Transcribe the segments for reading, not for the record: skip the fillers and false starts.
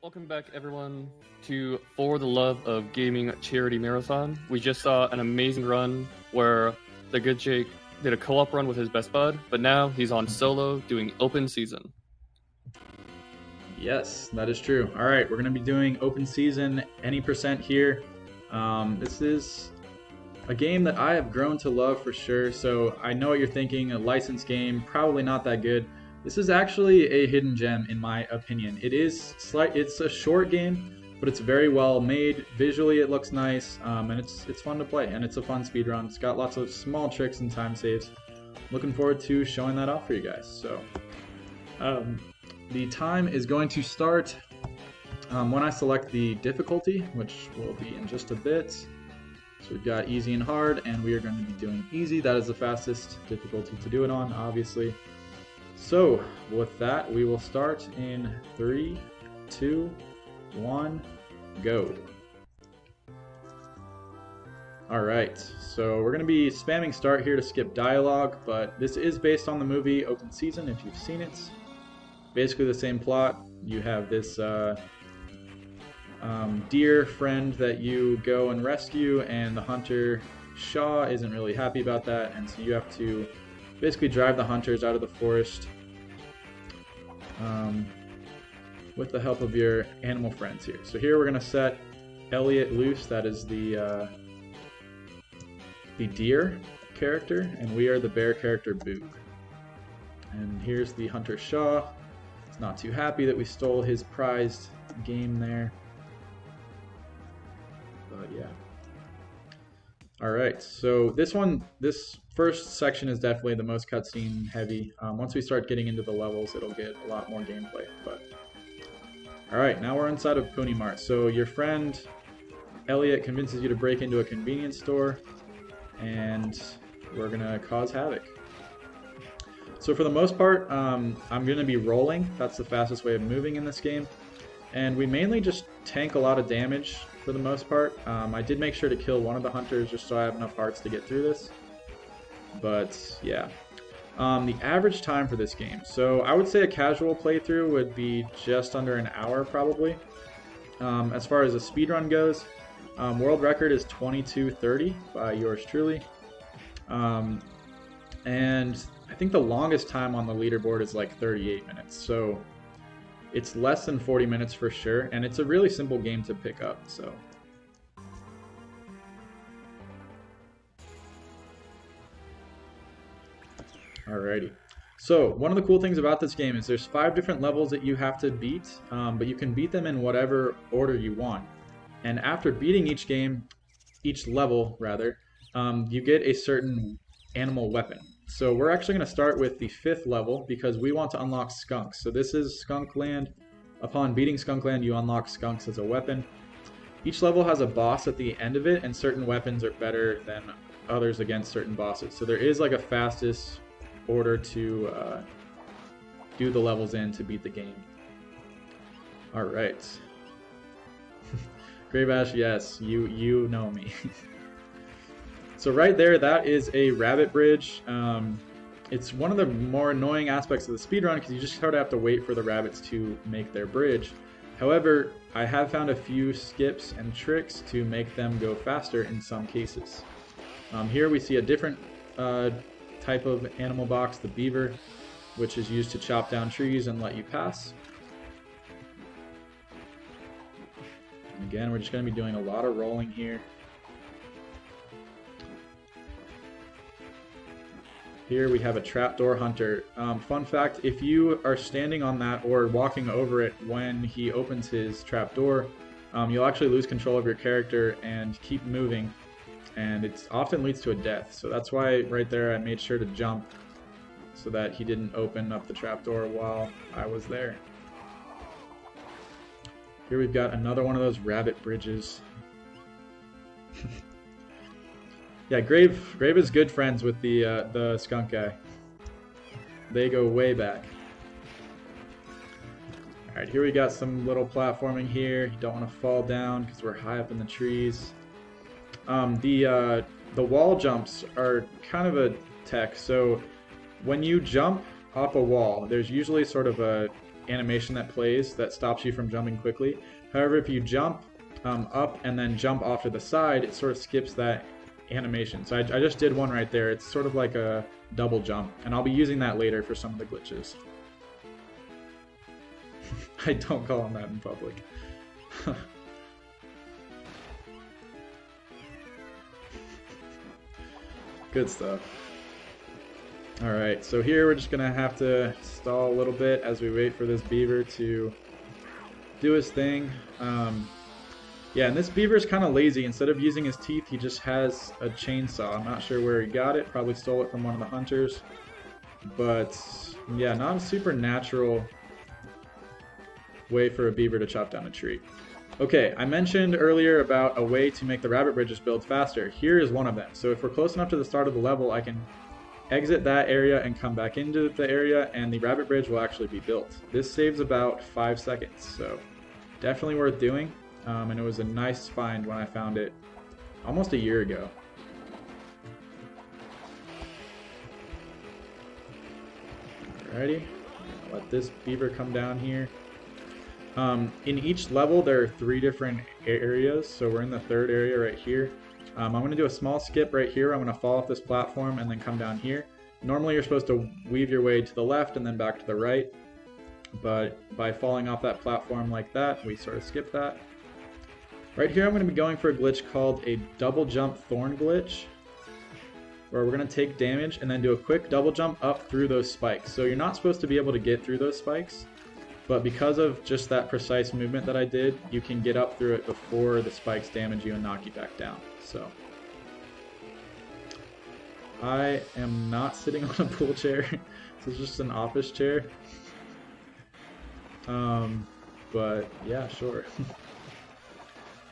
Welcome back, everyone, to For the Love of Gaming Charity Marathon. We just saw an amazing run where the good Jake did a co-op run with his best bud, but now he's on solo doing open season. Yes, that is true. All right, we're going to be doing open season, any percent here. This is a game that I have grown to love for sure. So I know what you're thinking, a licensed game, probably not that good. This is actually a hidden gem in my opinion. It's a short game, but it's very well made. Visually it looks nice, and it's fun to play, and it's a fun speed run. It's got lots of small tricks and time saves. Looking forward to showing that off for you guys. So the time is going to start when I select the difficulty, which will be in just a bit. So we've got easy and hard, and we are going to be doing easy. That is the fastest difficulty to do it on, obviously. So with that, we will start in 3, 2, 1, go. Alright, so we're going to be spamming start here to skip dialogue, but this is based on the movie Open Season, if you've seen it. Basically the same plot. You have this deer friend that you go and rescue, and the hunter, Shaw, isn't really happy about that, and so you have to basically drive the hunters out of the forest with the help of your animal friends here. So here we're going to set Elliot loose, that is the deer character, and we are the bear character, Boog. And here's the hunter, Shaw. He's not too happy that we stole his prized game there. But yeah. Alright, so this first section is definitely the most cutscene heavy. Once we start getting into the levels, it'll get a lot more gameplay. But alright, now we're inside of Pony Mart. So your friend, Elliot, convinces you to break into a convenience store, and we're going to cause havoc. So for the most part, I'm going to be rolling. That's the fastest way of moving in this game. And we mainly just tank a lot of damage for the most part. I did make sure to kill one of the hunters just so I have enough hearts to get through this. But yeah. The average time for this game. So I would say a casual playthrough would be just under an hour probably. As far as a speedrun goes, world record is 22:30 by yours truly. And I think the longest time on the leaderboard is like 38 minutes. So it's less than 40 minutes for sure, and it's a really simple game to pick up, so. Alrighty. So, one of the cool things about this game is there's 5 different levels that you have to beat, but you can beat them in whatever order you want. And after beating each level, you get a certain animal weapon. So we're actually going to start with the 5th level because we want to unlock skunks. So this is Skunk Land. Upon beating Skunk Land, you unlock skunks as a weapon. Each level has a boss at the end of it, and certain weapons are better than others against certain bosses. So there is like a fastest order to do the levels in to beat the game. Alright. Grave Ash, yes, you know me. So right there, that is a rabbit bridge. It's one of the more annoying aspects of the speedrun because you just sort of have to wait for the rabbits to make their bridge. However, I have found a few skips and tricks to make them go faster in some cases. Here we see a different type of animal box, the beaver, which is used to chop down trees and let you pass. Again, we're just going to be doing a lot of rolling here. Here we have a trapdoor hunter. Fun fact, if you are standing on that or walking over it when he opens his trapdoor, you'll actually lose control of your character and keep moving, and it often leads to a death. So that's why right there I made sure to jump so that he didn't open up the trapdoor while I was there. Here we've got another one of those rabbit bridges. Yeah, Grave is good friends with the skunk guy. They go way back. Alright, here we got some little platforming here. You don't want to fall down because we're high up in the trees. The wall jumps are kind of a tech. So when you jump up a wall, there's usually sort of a animation that plays that stops you from jumping quickly. However, if you jump up and then jump off to the side, it sort of skips that animation. So I just did one right there. It's sort of like a double jump, and I'll be using that later for some of the glitches. I don't call him that in public. Good stuff. Alright, so here we're just gonna have to stall a little bit as we wait for this beaver to do his thing. Yeah, and this beaver is kind of lazy. Instead of using his teeth, he just has a chainsaw. I'm not sure where he got it. Probably stole it from one of the hunters. But yeah, not a super natural way for a beaver to chop down a tree. Okay, I mentioned earlier about a way to make the rabbit bridges build faster. Here is one of them. So if we're close enough to the start of the level, I can exit that area and come back into the area, and the rabbit bridge will actually be built. This saves about 5 seconds, so definitely worth doing. And it was a nice find when I found it almost a year ago. Alrighty, let this beaver come down here. In each level there are 3 different areas, so we're in the 3rd area right here. I'm going to do a small skip right here. I'm going to fall off this platform and then come down here. Normally you're supposed to weave your way to the left and then back to the right, but by falling off that platform like that, we sort of skip that. Right here I'm going to be going for a glitch called a double jump thorn glitch, where we're going to take damage and then do a quick double jump up through those spikes. So you're not supposed to be able to get through those spikes, but because of just that precise movement that I did, you can get up through it before the spikes damage you and knock you back down. So I am not sitting on a pool chair. This is just an office chair. But yeah, sure.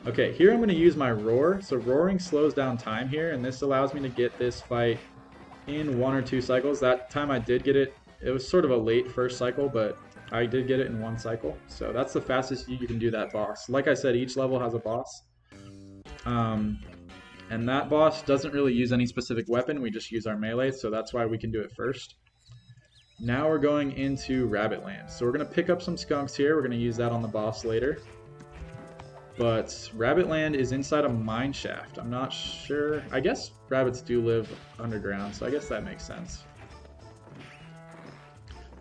Okay, here I'm going to use my roar. So roaring slows down time here, and this allows me to get this fight in 1 or 2 cycles. That time I did get it. It was sort of a late first cycle, but I did get it in 1 cycle. So that's the fastest you can do that boss. Like I said, each level has a boss. And that boss doesn't really use any specific weapon. We just use our melee, so that's why we can do it first. Now we're going into Rabbit Land. So we're going to pick up some skunks here. We're going to use that on the boss later. But Rabbit Land is inside a mine shaft. I'm not sure. I guess rabbits do live underground, so I guess that makes sense.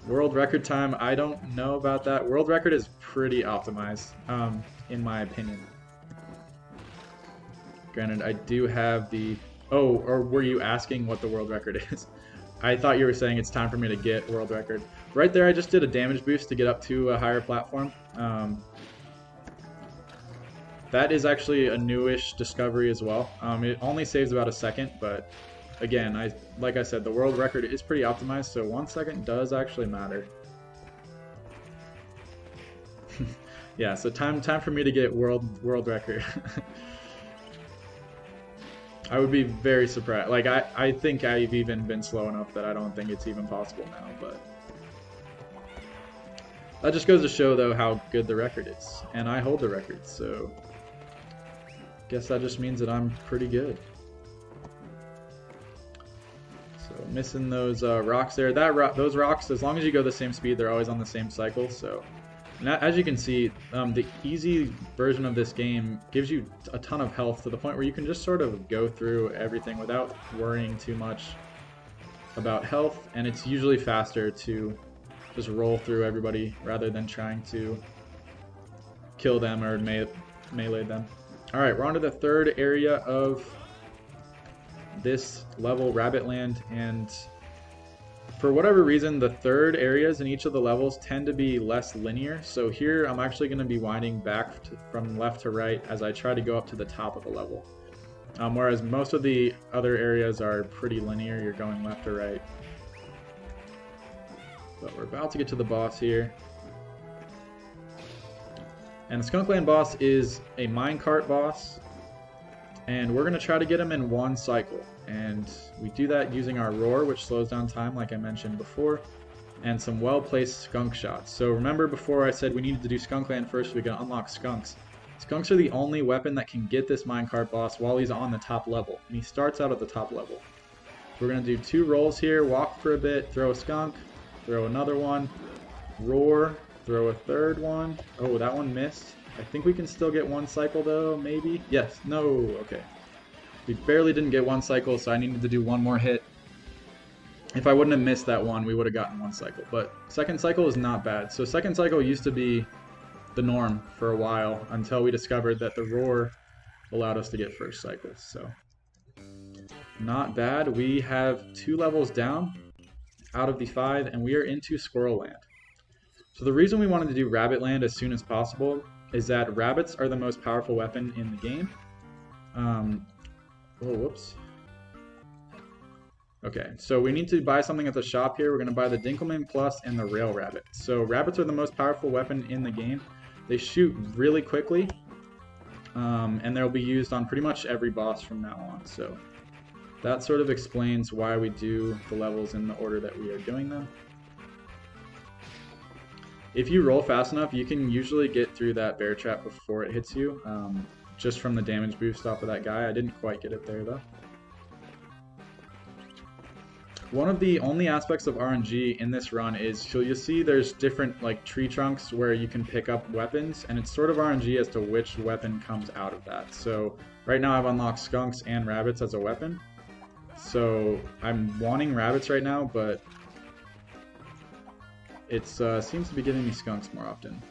World record time, I don't know about that. World record is pretty optimized, in my opinion. Granted, I do have the... Oh, or were you asking what the world record is? I thought you were saying it's time for me to get world record. Right there, I just did a damage boost to get up to a higher platform. That is actually a newish discovery as well. It only saves about a second, but again, like I said, the world record is pretty optimized, so 1 second does actually matter. Yeah, so time for me to get world record. I would be very surprised. Like I think I've even been slow enough that I don't think it's even possible now, but that just goes to show though how good the record is, and I hold the record, so guess that just means that I'm pretty good. So missing those rocks there. Those rocks, as long as you go the same speed, they're always on the same cycle. So as you can see, the easy version of this game gives you a ton of health to the point where you can just sort of go through everything without worrying too much about health, and it's usually faster to just roll through everybody rather than trying to kill them or melee them. Alright, we're on to the 3rd area of this level, Rabbit Land, and for whatever reason, the 3rd areas in each of the levels tend to be less linear. So here, I'm actually going to be winding back from left to right as I try to go up to the top of the level. Whereas most of the other areas are pretty linear, you're going left to right. But we're about to get to the boss here. And the Skunkland boss is a minecart boss, and we're going to try to get him in 1 cycle. And we do that using our roar, which slows down time like I mentioned before, and some well-placed skunk shots. So remember before I said we needed to do Skunkland first so we can unlock skunks. Skunks are the only weapon that can get this minecart boss while he's on the top level, and he starts out at the top level. We're going to do 2 rolls here, walk for a bit, throw a skunk, throw another one, roar, throw a third one. Oh, that one missed. I think we can still get one cycle though, maybe? Yes, no, okay. We barely didn't get one cycle, so I needed to do one more hit. If I wouldn't have missed that one, we would have gotten one cycle. But second cycle is not bad. So second cycle used to be the norm for a while until we discovered that the roar allowed us to get first cycles. So not bad. We have 2 levels down out of the 5, and we are into Squirrel Land. So the reason we wanted to do Rabbit Land as soon as possible is that rabbits are the most powerful weapon in the game. Oh, whoops. Okay, so we need to buy something at the shop here. We're going to buy the Dinkelman Plus and the Rail Rabbit. So rabbits are the most powerful weapon in the game. They shoot really quickly, and they'll be used on pretty much every boss from now on. So that sort of explains why we do the levels in the order that we are doing them. If you roll fast enough, you can usually get through that bear trap before it hits you, just from the damage boost off of that guy. I didn't quite get it there though. One of the only aspects of RNG in this run is, so you'll see there's different like tree trunks where you can pick up weapons, and it's sort of RNG as to which weapon comes out of that. So right now I've unlocked skunks and rabbits as a weapon. So I'm wanting rabbits right now, but it seems to be giving me skunks more often.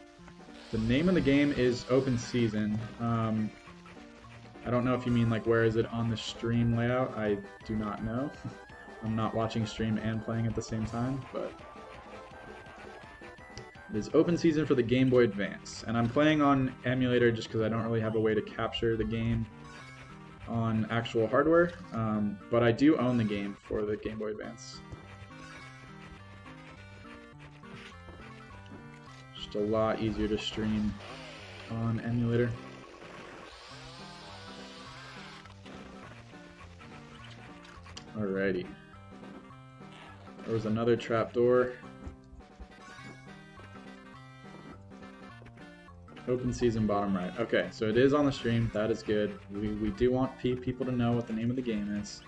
The name of the game is Open Season. I don't know if you mean like where is it on the stream layout. I do not know. I'm not watching stream and playing at the same time, but it is Open Season for the Game Boy Advance. And I'm playing on emulator just because I don't really have a way to capture the game on actual hardware, but I do own the game for the Game Boy Advance. Just a lot easier to stream on emulator. Alrighty. There was another trapdoor. Open Season bottom right. Okay, so it is on the stream. That is good. We do want people to know what the name of the game is.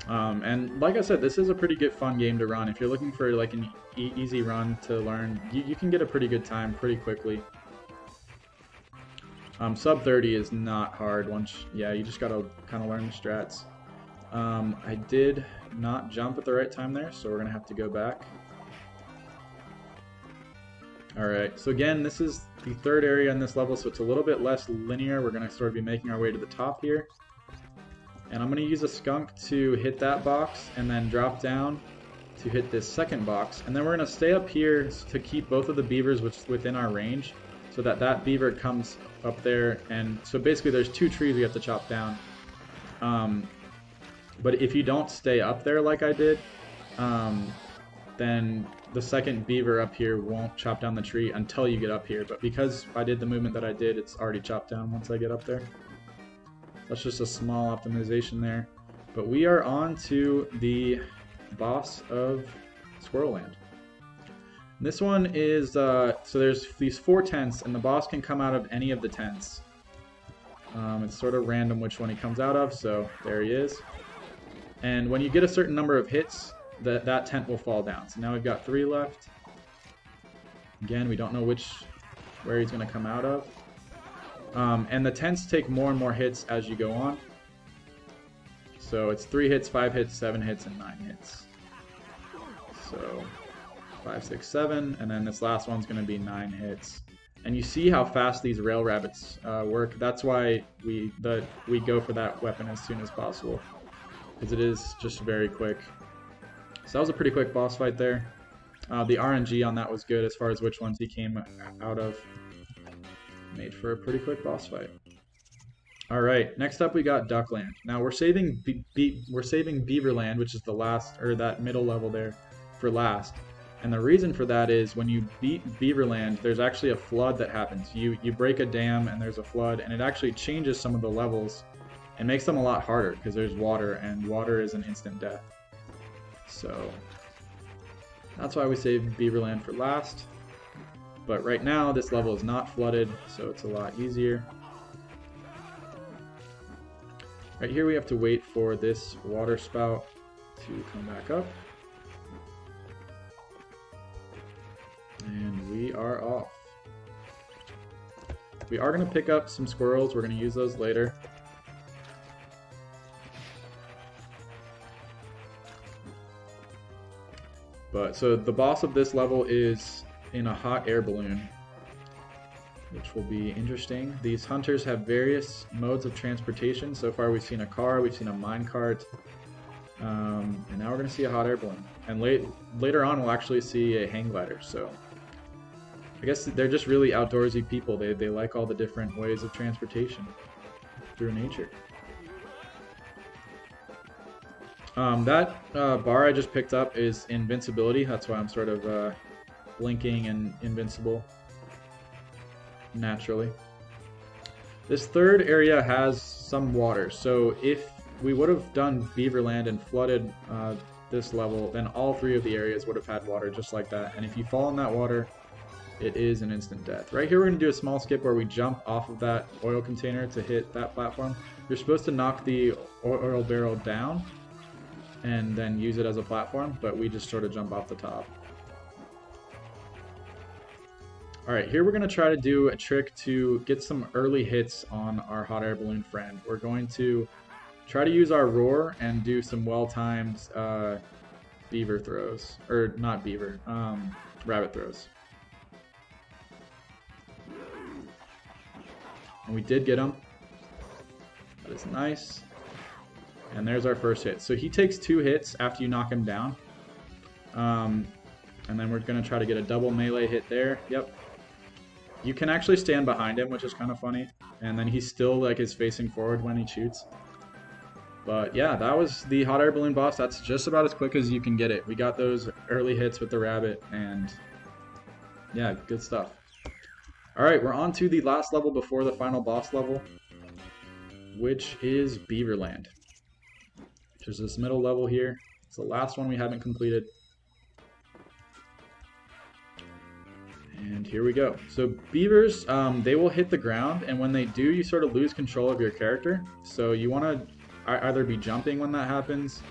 And like I said, this is a pretty good fun game to run. If you're looking for like an easy run to learn, you can get a pretty good time pretty quickly. Sub 30 is not hard once, yeah, you just gotta kind of learn the strats. I did not jump at the right time there, so we're gonna have to go back. Alright, so again, this is the third area in this level, so it's a little bit less linear. We're gonna sort of be making our way to the top here. And I'm gonna use a skunk to hit that box, and then drop down to hit this second box. And then we're gonna stay up here to keep both of the beavers within our range, so that beaver comes up there. And so basically there's 2 trees we have to chop down. But if you don't stay up there like I did, then the second beaver up here won't chop down the tree until you get up here. But because I did the movement that I did, it's already chopped down once I get up there. That's just a small optimization there. But we are on to the boss of Squirrel Land. This one is, so there's these 4 tents, and the boss can come out of any of the tents. It's sort of random which one he comes out of, so there he is. And when you get a certain number of hits, that tent will fall down. So now we've got 3 left. Again, we don't know where he's going to come out of. And the tents take more and more hits as you go on. So it's 3 hits, 5 hits, 7 hits, and 9 hits. So 5, 6, 7, and then this last one's going to be 9 hits. And you see how fast these rail rabbits work. That's why we go for that weapon as soon as possible, because it is just very quick. So that was a pretty quick boss fight there. The RNG on that was good as far as which ones he came out of. Made for a pretty quick boss fight. All right, next up we got Duckland. Now we're saving Beaverland, which is the last, or that middle level there, for last. And the reason for that is when you beat Beaverland, there's actually a flood that happens. You break a dam and there's a flood, and it actually changes some of the levels and makes them a lot harder because there's water, and water is an instant death. So that's why we saved Beaverland for last. But right now this level is not flooded, so it's a lot easier. Right here we have to wait for this water spout to come back up. And we are off. We are going to pick up some squirrels. We're going to use those later. So the boss of this level is in a hot air balloon, which will be interesting. These hunters have various modes of transportation. So far we've seen a car, we've seen a minecart, and now we're going to see a hot air balloon. And later on we'll actually see a hang glider. So I guess they're just really outdoorsy people. They like all the different ways of transportation through nature. That bar I just picked up is invincibility. That's why I'm sort of blinking and invincible naturally. This third area has some water, so if we would have done Beaverland and flooded this level, then all three of the areas would have had water just like that. And if you fall in that water, it is an instant death. Right here we're going to do a small skip where we jump off of that oil container to hit that platform. You're supposed to knock the oil barrel down and then use it as a platform, but we just sort of jump off the top. Alright, here we're going to try to do a trick to get some early hits on our hot air balloon friend. We're going to try to use our roar and do some well-timed beaver throws. Or not beaver, rabbit throws. And we did get him. That is nice. And there's our first hit. So he takes 2 hits after you knock him down. And then we're going to try to get a double melee hit there. Yep. You can actually stand behind him, which is kind of funny. And then he still like is facing forward when he shoots. But yeah, that was the hot air balloon boss. That's just about as quick as you can get it. We got those early hits with the rabbit, and yeah, good stuff. Alright, we're on to the last level before the final boss level, which is Beaverland. Which is this middle level here. It's the last one we haven't completed. And here we go. So beavers, they will hit the ground, and when they do, you sort of lose control of your character. So you want to either be jumping when that happens,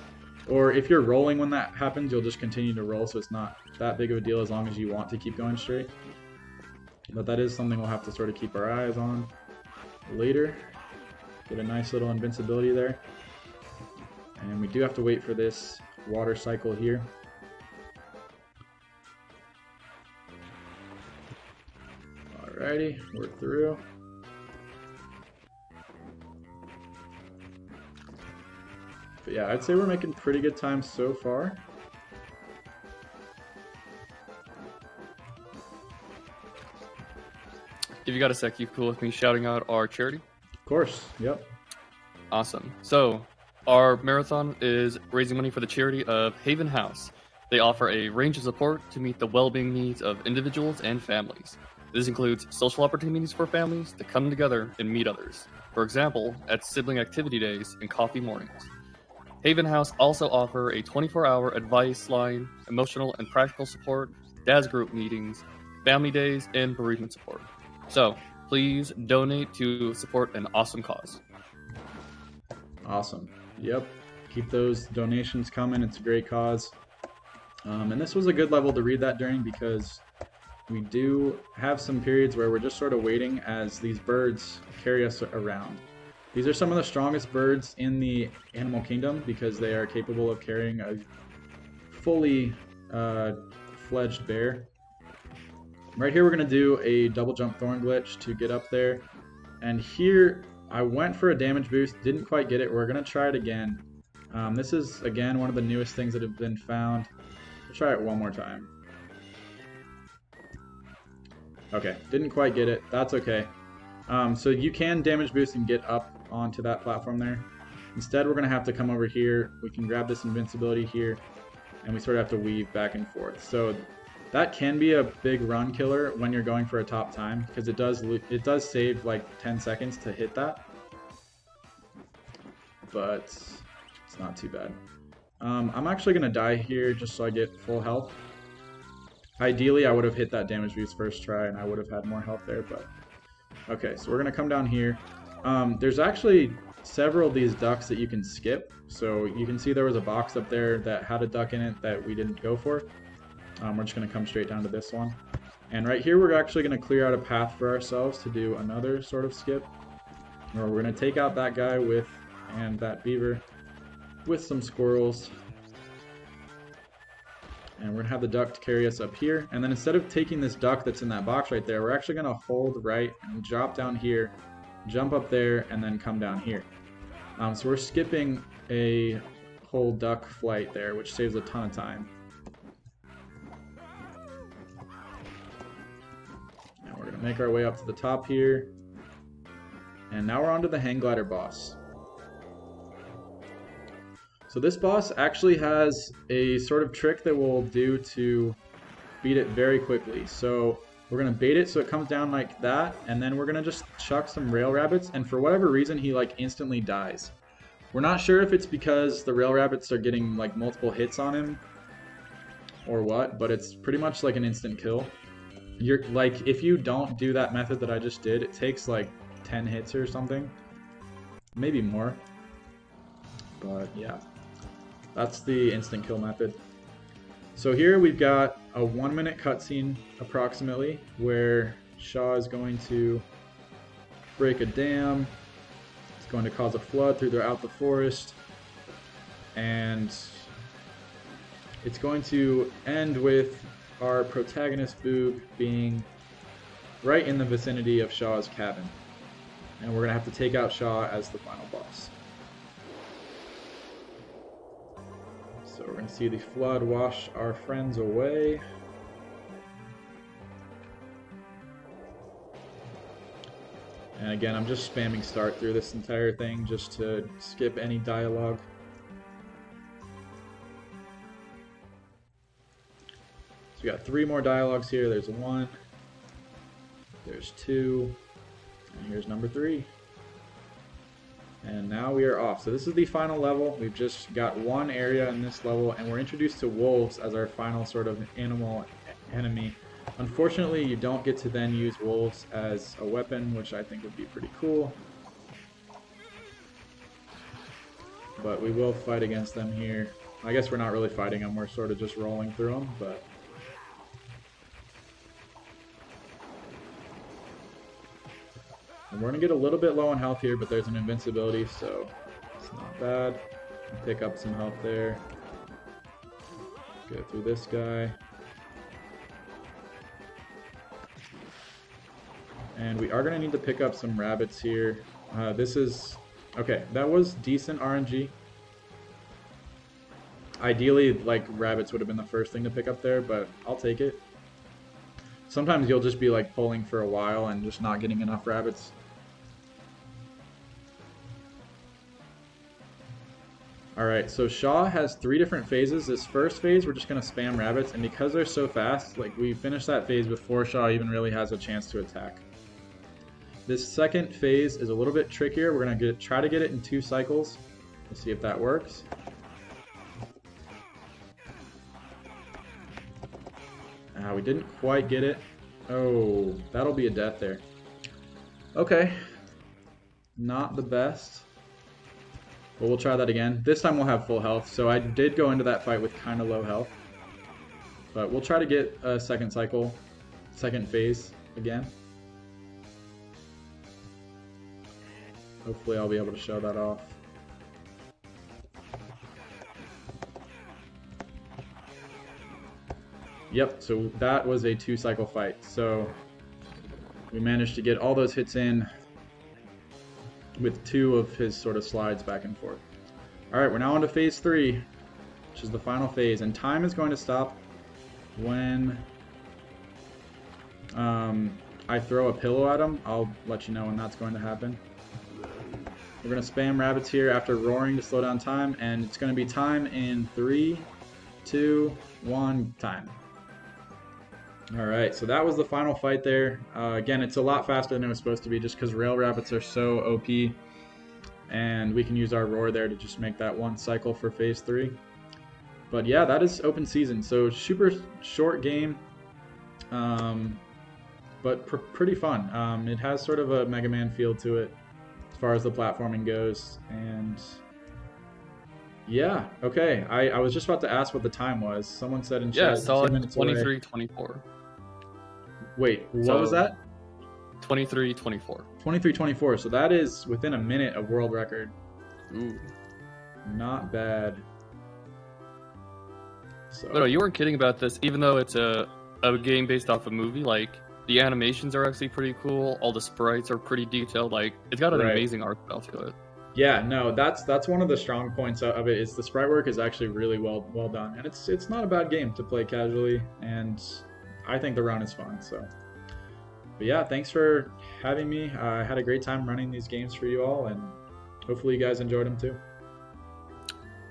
or if you're rolling when that happens, you'll just continue to roll, so it's not that big of a deal as long as you want to keep going straight. But that is something we'll have to sort of keep our eyes on later. Get a nice little invincibility there. And we do have to wait for this water cycle here. Alrighty, we're through. But yeah, I'd say we're making pretty good time so far. If you got a sec, you cool with me shouting out our charity? Of course, yep. Awesome. So, our marathon is raising money for the charity of Haven House. They offer a range of support to meet the well-being needs of individuals and families. This includes social opportunities for families to come together and meet others. For example, at sibling activity days and coffee mornings. Haven House also offer a 24-hour advice line, emotional and practical support, dad's group meetings, family days, and bereavement support. So, please donate to support an awesome cause. Awesome. Yep. Keep those donations coming. It's a great cause. And this was a good level to read that during because we do have some periods where we're just sort of waiting as these birds carry us around. These are some of the strongest birds in the animal kingdom because they are capable of carrying a fully fledged bear. Right here we're going to do a double jump thorn glitch to get up there. And here I went for a damage boost, didn't quite get it. We're going to try it again. This is, again, one of the newest things that have been found. We'll try it one more time. Okay, didn't quite get it. That's okay. So you can damage boost and get up onto that platform there. Instead, we're going to have to come over here. We can grab this invincibility here, and we sort of have to weave back and forth. So that can be a big run killer when you're going for a top time, because it does save like 10 seconds to hit that. But it's not too bad. I'm actually going to die here just so I get full health. Ideally, I would have hit that damage boost first try, and I would have had more health there, but... Okay, so we're going to come down here. There's actually several of these ducks that you can skip. So you can see there was a box up there that had a duck in it that we didn't go for. We're just going to come straight down to this one. And right here we're actually going to clear out a path for ourselves to do another sort of skip. Where we're going to take out that guy with, and that beaver, with some squirrels. And we're going to have the duck to carry us up here. And then instead of taking this duck that's in that box right there, we're actually going to hold right and drop down here, jump up there, and then come down here. So we're skipping a whole duck flight there, which saves a ton of time. And we're going to make our way up to the top here. And now we're on to the hang glider boss. So this boss actually has a sort of trick that we'll do to beat it very quickly. So we're going to bait it so it comes down like that, and then we're going to just chuck some rail rabbits, and for whatever reason he like instantly dies. We're not sure if it's because the rail rabbits are getting like multiple hits on him or what, but it's pretty much like an instant kill. You're like, if you don't do that method that I just did, it takes like 10 hits or something, maybe more, but yeah, that's the instant kill method. So here we've got a 1 minute cutscene approximately where Shaw is going to break a dam. It's going to cause a flood throughout the forest, and it's going to end with our protagonist Boog being right in the vicinity of Shaw's cabin. And we're going to have to take out Shaw as the final boss. So we're going to see the flood wash our friends away. And again, I'm just spamming start through this entire thing just to skip any dialogue. So we got 3 more dialogues here. There's 1, there's 2, and here's number 3. And now we are off. So this is the final level. We've just got 1 area in this level, and we're introduced to wolves as our final sort of animal enemy. Unfortunately, you don't get to then use wolves as a weapon, which I think would be pretty cool. But we will fight against them here. I guess we're not really fighting them, we're sort of just rolling through them, but... And we're going to get a little bit low on health here, but there's an invincibility, so it's not bad. Pick up some health there. Go through this guy. And we are going to need to pick up some rabbits here. This is... Okay, that was decent RNG. Ideally, like, rabbits would have been the first thing to pick up there, but I'll take it. Sometimes you'll just be, like, pulling for a while and just not getting enough rabbits. Alright, so Shaw has 3 different phases. This first phase, we're just going to spam rabbits, and because they're so fast, like, we finish that phase before Shaw even really has a chance to attack. This second phase is a little bit trickier. We're going to try to get it in 2 cycles. Let's see if that works. We didn't quite get it. Oh, that'll be a death there. Okay. Not the best. But we'll try that again. This time we'll have full health. So I did go into that fight with kind of low health. But we'll try to get a second cycle, second phase again. Hopefully I'll be able to show that off. Yep, so that was a 2-cycle fight. So we managed to get all those hits in with 2 of his sort of slides back and forth. Alright, we're now on to phase 3, which is the final phase. And time is going to stop when I throw a pillow at him. I'll let you know when that's going to happen. We're going to spam rabbits here after roaring to slow down time, and it's going to be time in 3, 2, 1, time. Alright, so that was the final fight there. Again, it's a lot faster than it was supposed to be just because rail rabbits are so OP, and we can use our roar there to just make that 1 cycle for phase 3. But yeah, that is open season, so super short game, but pretty fun. It has sort of a Mega Man feel to it. as far as the platforming goes. And yeah, okay. I was just about to ask what the time was. Someone said in Yeah, chat 2 solid minutes away. 23-24. Wait, what So- was that? 23-24. 23-24. So that is within a minute of world record. Ooh. Not bad. So No, you weren't kidding about this. Even though it's a game based off a movie, like the animations are actually pretty cool. All the sprites are pretty detailed. Like it's got an Right. amazing art style to it. yeah, no, that's one of the strong points of it is the sprite work is actually really well done, and it's not a bad game to play casually, and I think the run is fun. So, but yeah, thanks for having me. I had a great time running these games for you all, and hopefully you guys enjoyed them too.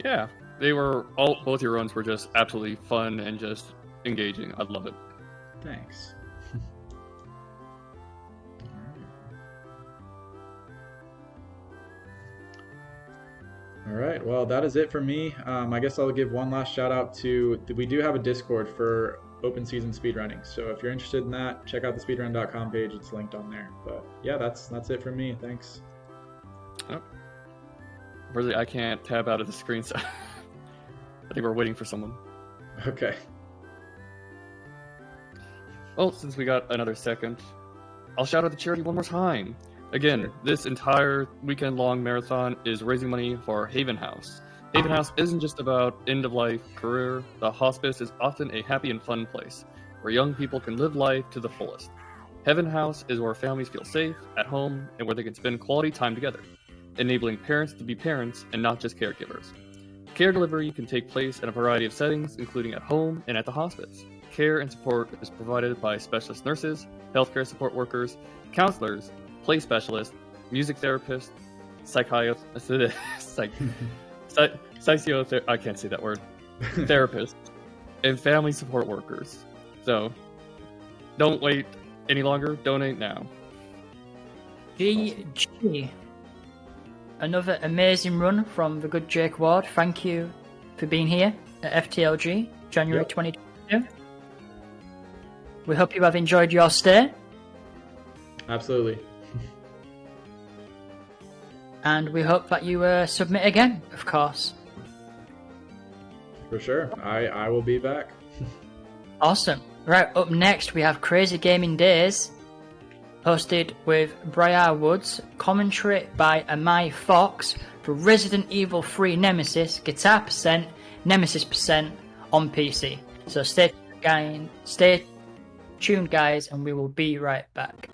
Yeah, both your runs were just absolutely fun and just engaging. I love it. Thanks. All right, well, that is it for me. I guess I'll give one last shout out to, we do have a Discord for open season speedrunning. So if you're interested in that, check out the speedrun.com page. It's linked on there. But yeah, that's it for me. Thanks. Oh. Really, I can't tab out of the screen, so I think we're waiting for someone. Okay. Well, since we got another second, I'll shout out the charity one more time. Again, Sure. This entire weekend-long marathon is raising money for Haven House. Haven House isn't just about end-of-life career. The hospice is often a happy and fun place where young people can live life to the fullest. Haven House is where families feel safe, at home, and where they can spend quality time together, enabling parents to be parents and not just caregivers. Care delivery can take place in a variety of settings, including at home and at the hospice. Care and support is provided by specialist nurses, healthcare support workers, counselors, play specialists, music therapists, I can't say that word, therapists, and family support workers. So, don't wait any longer. Donate now. GG. Another amazing run from the good Jake Ward. Thank you for being here at FTLG, January Yep. 2022. We hope you have enjoyed your stay, Absolutely. and we hope that you submit again, of course. For sure. I will be back. Awesome. Right, up next we have Crazy Gaming Days, hosted with Briar Woods, commentary by Amai Fox for Resident Evil 3 Nemesis, Guitar Percent, Nemesis Percent on PC. So stay tuned, guys, and we will be right back.